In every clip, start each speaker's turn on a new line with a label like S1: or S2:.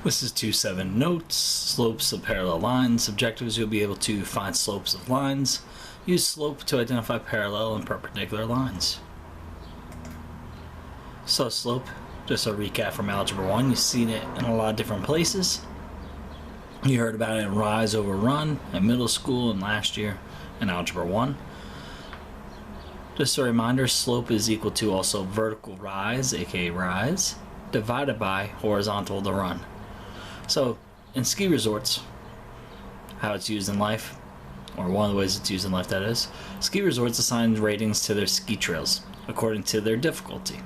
S1: This is 2.7 notes, slopes of parallel lines. Objectives, you'll be able to find slopes of lines. Use slope to identify parallel and perpendicular lines. So slope, just a recap from Algebra 1, you've seen it in a lot of different places. You heard about it in Rise Over Run in middle school and last year in Algebra 1. Just a reminder, slope is equal to also vertical rise, aka rise, divided by horizontal to run. So in ski resorts, how it's used in life, or one of the ways it's used in life that is, ski resorts assign ratings to their ski trails according to their difficulty.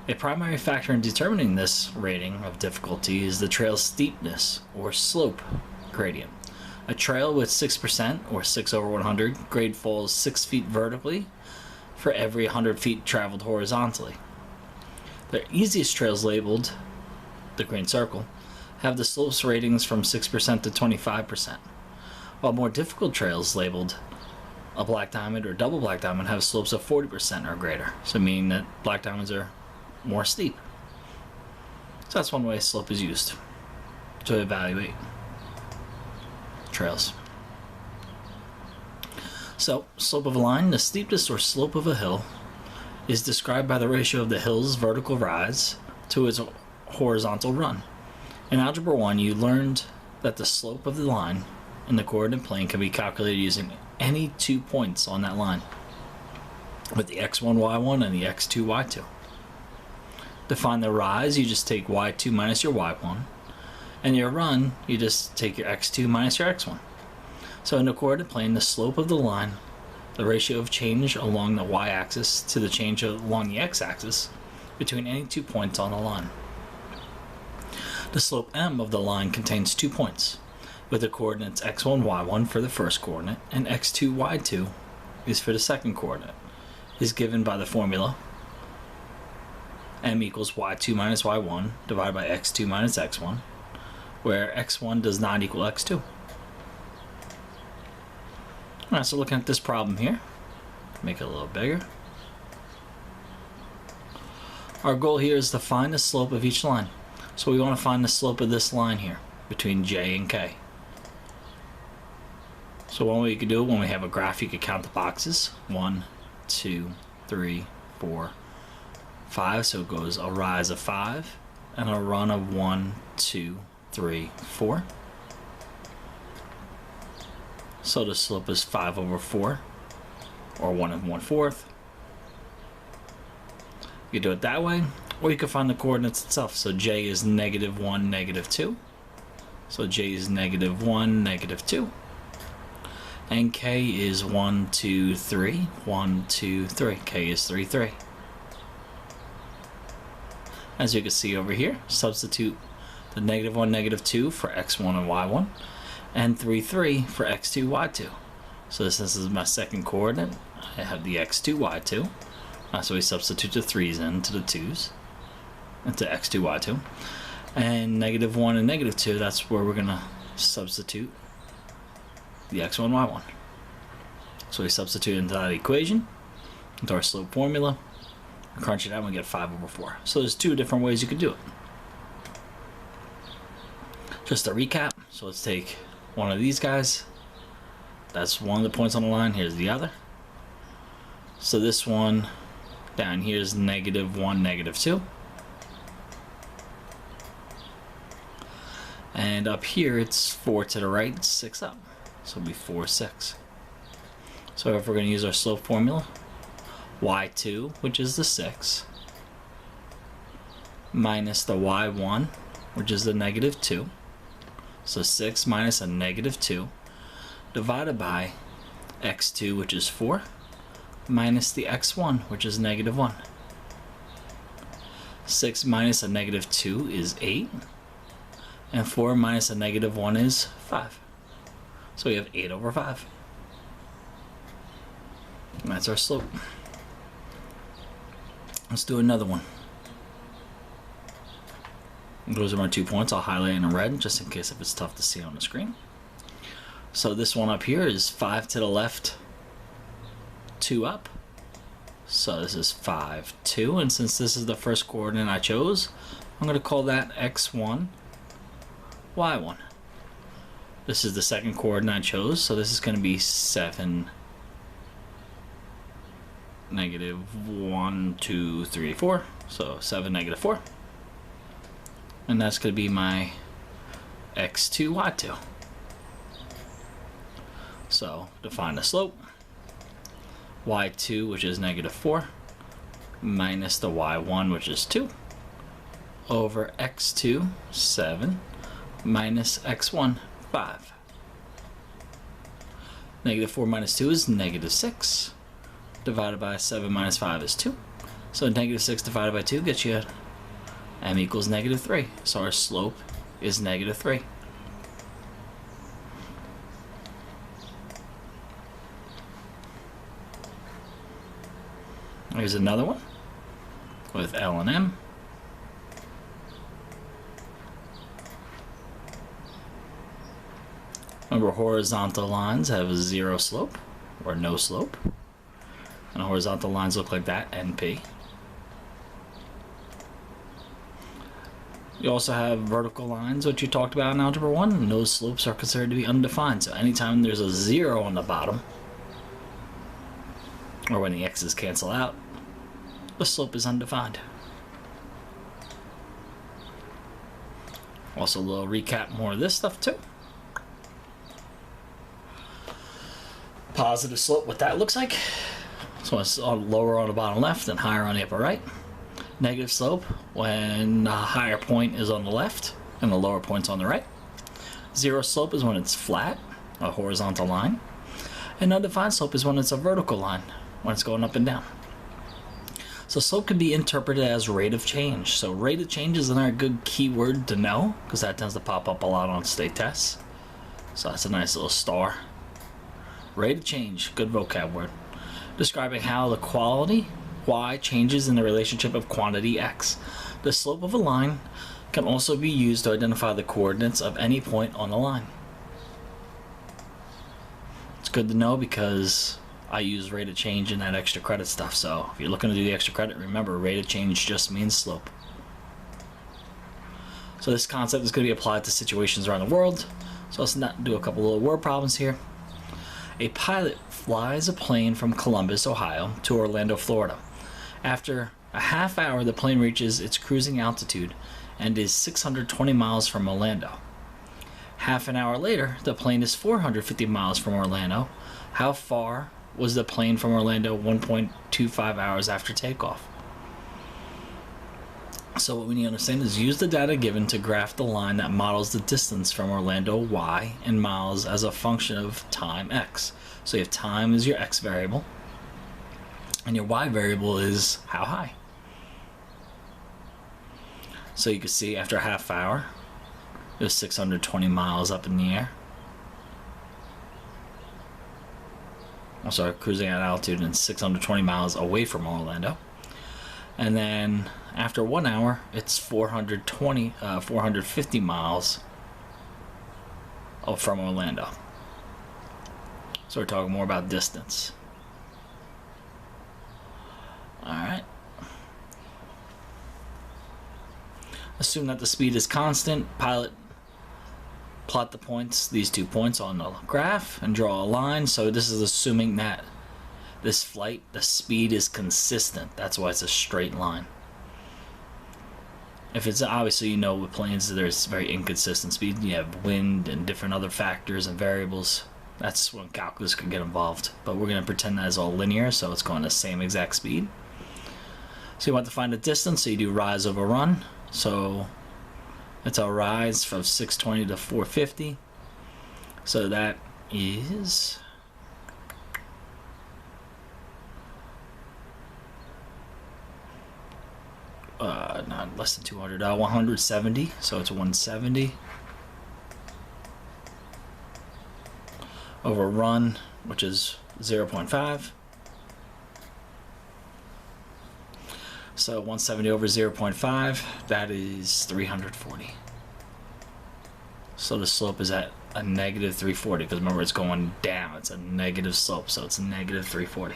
S1: A primary factor in determining this rating of difficulty is the trail's steepness or slope gradient. A trail with 6% or 6 over 100 grade falls 6 feet vertically for every 100 feet traveled horizontally. The easiest trails, labeled the green circle, have the slopes ratings from 6% to 25%, while more difficult trails, labeled a black diamond or double black diamond, have slopes of 40% or greater, so meaning that black diamonds are more steep. So that's one way slope is used to evaluate trails. So, slope of a line, the steepness or slope of a hill, is described by the ratio of the hill's vertical rise to its horizontal run. In Algebra 1, you learned that the slope of the line in the coordinate plane can be calculated using any 2 points on that line, with the x1, y1 and the x2, y2. To find the rise, you just take y2 minus your y1, and your run, you just take your x2 minus your x1. So in the coordinate plane, the slope of the line, the ratio of change along the y-axis to the change along the x-axis between any 2 points on the line. The slope m of the line contains 2 points, with the coordinates x1, y1 for the first coordinate, and x2, y2 is for the second coordinate, is given by the formula m equals y2 minus y1 divided by x2 minus x1, where x1 does not equal x2. Alright, so looking at this problem here, make it a little bigger. Our goal here is to find the slope of each line. So we want to find the slope of this line here between J and K. So one way you can do it, when we have a graph, you can count the boxes. 1, 2, 3, 4, 5. So it goes a rise of 5 and a run of 1, 2, 3, 4. So the slope is 5 over 4, or 1 1/4. You can do it that way, or you can find the coordinates itself. So J is -1, -2. So J is -1, -2. And K is 1, 2, 3, 1, 2, 3. K is 3, 3. As you can see over here, substitute the -1, -2 for x1 and y1, and 3, 3 for x2, y2. So this is my second coordinate. I have the x2, y2. So we substitute the 3's into the 2's, into x2, y2. And -1 and -2, that's where we're going to substitute the x1, y1. So we substitute into that equation, into our slope formula, crunch it out, and we get 5 over 4. So there's 2 different ways you could do it. Just a recap, so let's take one of these guys. That's one of the points on the line, here's the other. So this one down here is -1, -2. And up here it's 4 to the right, 6 up. So it'll be 4, 6. So if we're going to use our slope formula, y2, which is the 6, minus the y1, which is the -2. So 6 minus a -2, divided by x2, which is 4, minus the x1, which is -1. 6 minus a -2 is 8, and 4 minus a -1 is 5. So we have 8 over 5. And that's our slope. Let's do another one. Those are my 2 points. I'll highlight in red just in case if it's tough to see on the screen. So this one up here is 5 to the left, 2 up. So this is 5, 2, and since this is the first coordinate I chose, I'm going to call that x1 y1. This is the second coordinate I chose, so this is going to be 7, -1, 2, 3, 4. So 7, -4. And that's going to be my x2, y2. So to find the slope, y2, which is -4, minus the y1, which is 2, over x2, 7, minus x1, 5. -4 minus 2 is -6. Divided by 7 minus 5 is 2. So -6 divided by 2 gets you m equals -3. So our slope is -3. Here's another one with L and M. Remember, horizontal lines have a 0 slope or no slope. And horizontal lines look like that, NP. You also have vertical lines, which you talked about in Algebra 1, and those slopes are considered to be undefined. So anytime there's a 0 on the bottom, or when the x's cancel out, the slope is undefined. Also, a little recap more of this stuff too. Positive slope, what that looks like. So it's lower on the bottom left and higher on the upper right. Negative slope when the higher point is on the left and the lower point's on the right. 0 slope is when it's flat, a horizontal line. And undefined slope is when it's a vertical line, when it's going up and down. So slope can be interpreted as rate of change. So rate of change is another good keyword to know, because that tends to pop up a lot on state tests. So that's a nice little star. Rate of change, good vocab word. Describing how the quality y changes in the relationship of quantity x. The slope of a line can also be used to identify the coordinates of any point on the line. It's good to know because I use rate of change in that extra credit stuff. So if you're looking to do the extra credit, remember rate of change just means slope. So this concept is going to be applied to situations around the world. So let's not do a couple little word problems here. A pilot flies a plane from Columbus, Ohio to Orlando, Florida. After a half hour, the plane reaches its cruising altitude and is 620 miles from Orlando. Half an hour later, the plane is 450 miles from Orlando. How far was the plane from Orlando 1.25 hours after takeoff? So what we need to understand is use the data given to graph the line that models the distance from Orlando, y, and miles as a function of time, x. So you have time as your x variable, and your y variable is how high. So you can see after a half hour, it was 620 miles up in the air. I'm sorry, cruising at altitude and 620 miles away from Orlando. And then after 1 hour, it's 450 miles from Orlando. So we're talking more about distance. Alright. Assume that the speed is constant. Pilot, plot the points, these 2 points on the graph, and draw a line. So this is assuming that this flight, the speed is consistent. That's why it's a straight line. If it's obviously, you know, with planes, there's very inconsistent speed. You have wind and different other factors and variables. That's when calculus can get involved. But we're going to pretend that it's all linear, so it's going the same exact speed. So you want to find the distance, so you do rise over run. So it's a rise from 620 to 450. So that is not less than 200, 170. So it's 170 over run, which is 0.5. So 170 over 0.5, that is 340. So the slope is at a negative 340, because remember it's going down. It's a negative slope, so it's negative 340.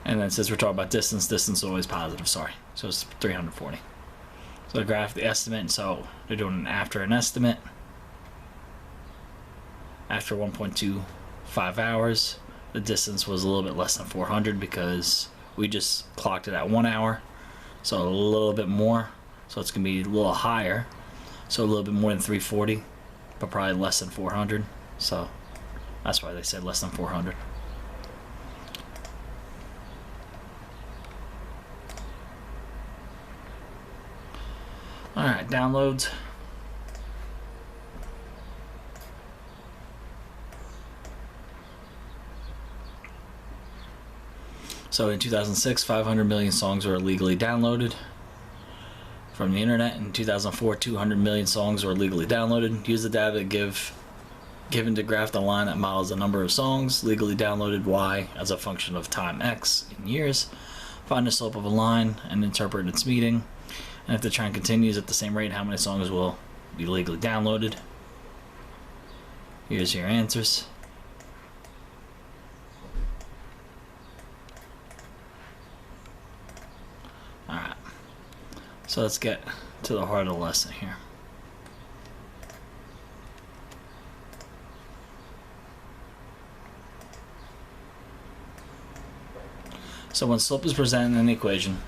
S1: And then since we're talking about distance, distance is always positive, sorry. So it's 340. So the graph, the estimate, so they're doing after an estimate. After 1.25 hours, the distance was a little bit less than 400 because we just clocked it at 1 hour. So a little bit more. So it's going to be a little higher. So a little bit more than 340, but probably less than 400. So that's why they said less than 400. Alright, downloads. So in 2006, 500 million songs were illegally downloaded from the internet. In 2004, 200 million songs were illegally downloaded. Use the data given to graph the line that models the number of songs legally downloaded y as a function of time x in years. Find the slope of a line and interpret its meaning. And if the trend continues at the same rate, how many songs will be legally downloaded? Here's your answers. Alright, so let's get to the heart of the lesson here. So when slope is presented in an equation,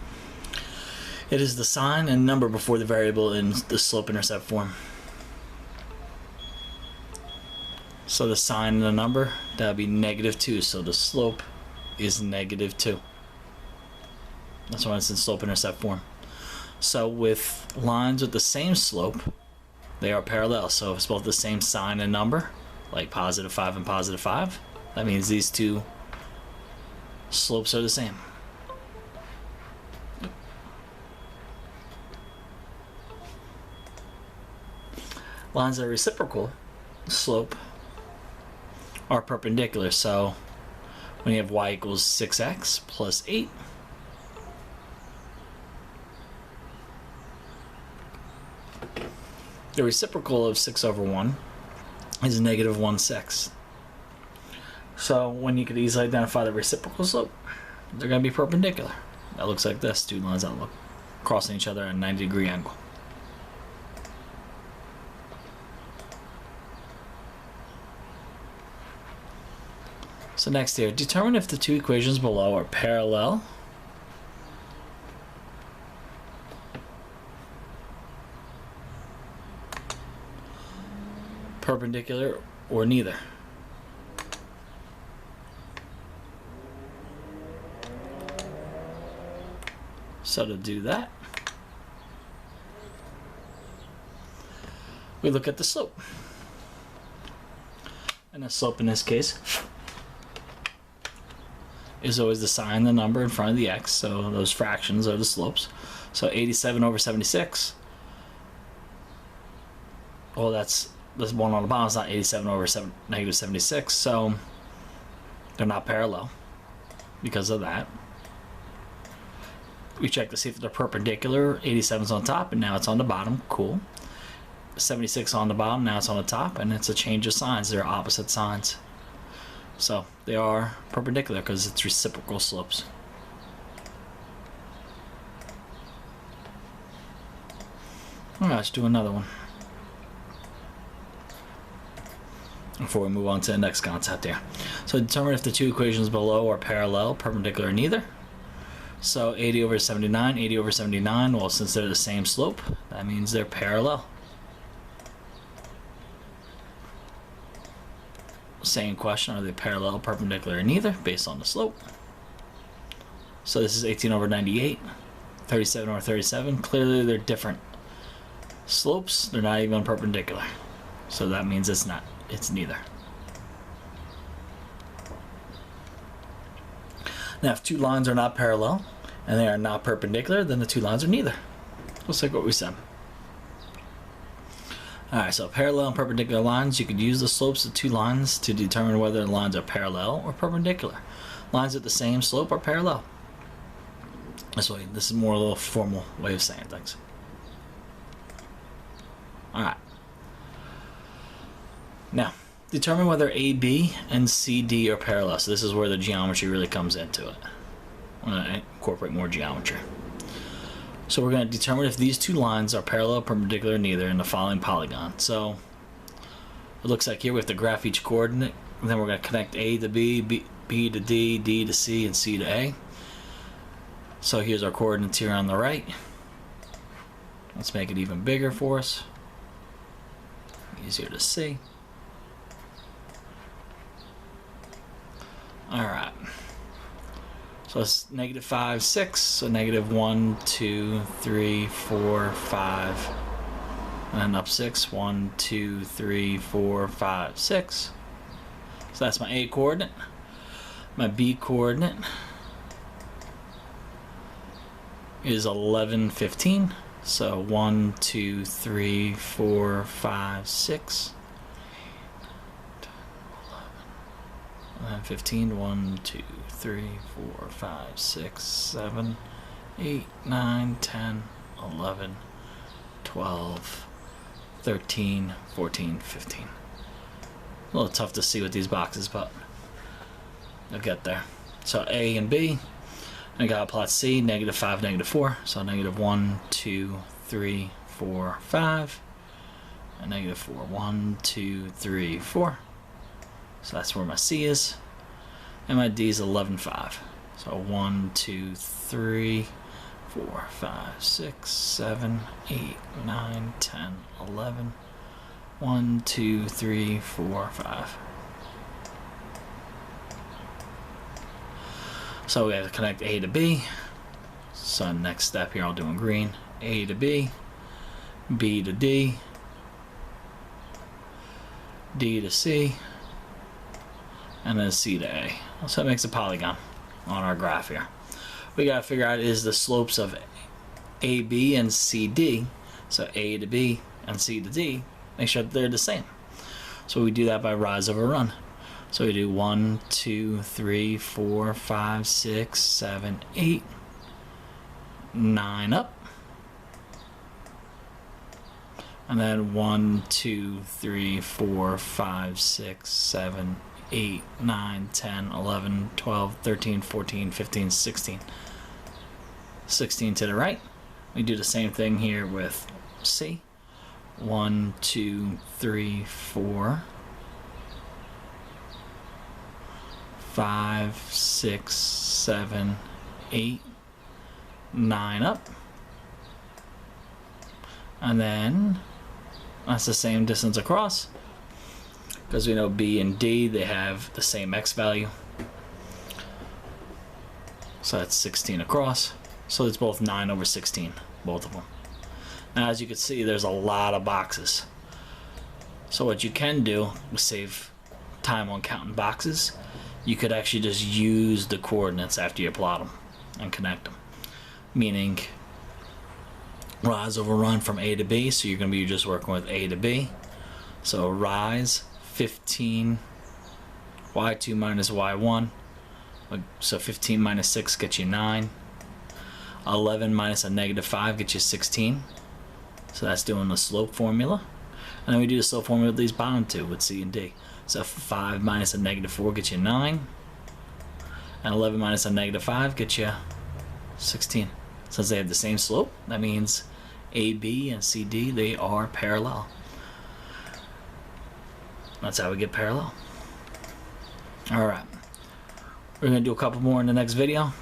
S1: it is the sign and number before the variable in the slope-intercept form. So the sign and the number, that would be -2. So the slope is -2. That's why it's in slope-intercept form. So with lines with the same slope, they are parallel. So if it's both the same sign and number, like +5 and +5, that means these two slopes are the same. Lines that are reciprocal slope are perpendicular. So when you have y equals 6x plus 8, the reciprocal of 6/1 is -1/6. So when you could easily identify the reciprocal slope, they're going to be perpendicular. That looks like this, two lines that look crossing each other at a 90-degree angle. So next here, determine if the two equations below are parallel perpendicular or neither. So to do that, we look at the slope. And the slope in this case is always the sign, the number in front of the x, so those fractions are the slopes. So 87/76, well, that's one on the bottom is not 87/-76, so they're not parallel because of that. We check to see if they're perpendicular. 87's on top and now it's on the bottom, cool. 76 on the bottom, now it's on the top, and it's a change of signs. They're opposite signs. So they are perpendicular because it's reciprocal slopes. Alright, let's do another one before we move on to the next concept here. So determine if the two equations below are parallel, perpendicular, or neither. So 80/79, 80/79, well, since they're the same slope, that means they're parallel. Same question, are they parallel, perpendicular, or neither, based on the slope? So this is 18/98, 37/37. Clearly they're different slopes, they're not even perpendicular. So that means it's not, it's neither. Now if two lines are not parallel and they are not perpendicular, then the two lines are neither. Just like what we said. Alright, so parallel and perpendicular lines, you could use the slopes of two lines to determine whether the lines are parallel or perpendicular. Lines with the same slope are parallel. This is more a little formal way of saying things. Alright. Now, determine whether AB and CD are parallel. So this is where the geometry really comes into it. I'm going to incorporate more geometry. So we're going to determine if these two lines are parallel, perpendicular, or neither in the following polygon. So it looks like here we have to graph each coordinate, and then we're going to connect A to B, B to D, D to C, and C to A. So here's our coordinates here on the right. Let's make it even bigger for us. Easier to see. Alright. So it's -5, 6. So -1, 2, 3, 4, 5. And then up 6. 1, 2, 3, 4, 5, 6. So that's my A coordinate. My B coordinate is 11, 15. So 1, 2, 3, 4, 5, 6. 11, 15. 1, 2, 3, 4, 5, 6, 7, 8, 9, 10, 11, 12, 13, 14, 15. A little tough to see with these boxes, but I'll get there. So A and B. I got plot C, -5, -4. So -1, 2, 3, 4, 5. And -4. 1, 2, 3, 4. So that's where my C is. And my D is 11, 5. So 1, 2, 3, 4, 5, 6, 7, 8, 9, 10, 11. 1, 2, 3, 4, 5. So we have to connect A to B. So next step here, I'll do in green. A to B, B to D, D to C, and then C to A. So that makes a polygon on our graph here. We gotta figure out is the slopes of AB and CD, so A to B and C to D, make sure that they're the same. So we do that by rise over run. So we do 1, 2, 3, 4, 5, 6, 7, 8, 9 up. And then 1, 2, 3, 4, 5, 6, 7, 8, 9, 10, 11, 12, 13, 14, 15, 16. 16 to the right. We do the same thing here with C. 1, 2, 3, 4, 5, 6, 7, 8, 9 up. And then that's the same distance across, because we know B and D, they have the same X value. So that's 16 across. So it's both 9 over 16, both of them. Now as you can see, there's a lot of boxes. So what you can do is save time on counting boxes. You could actually just use the coordinates after you plot them and connect them. Meaning rise over run from A to B, so you're going to be just working with A to B. So rise 15, y2 minus y1. So 15 minus 6 gets you 9. 11 minus a -5 gets you 16. So that's doing the slope formula. And then we do the slope formula with these bottom two with C and D. So 5 minus a -4 gets you 9. And 11 minus a -5 gets you 16. Since they have the same slope, that means AB and CD, they are parallel. That's how we get parallel. Alright. We're going to do a couple more in the next video.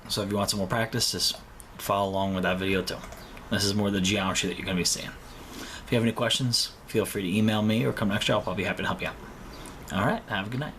S1: So if you want some more practice, just follow along with that video too. This is more the geometry that you're going to be seeing. If you have any questions, feel free to email me or come next year. I'll be happy to help you out. Alright, have a good night.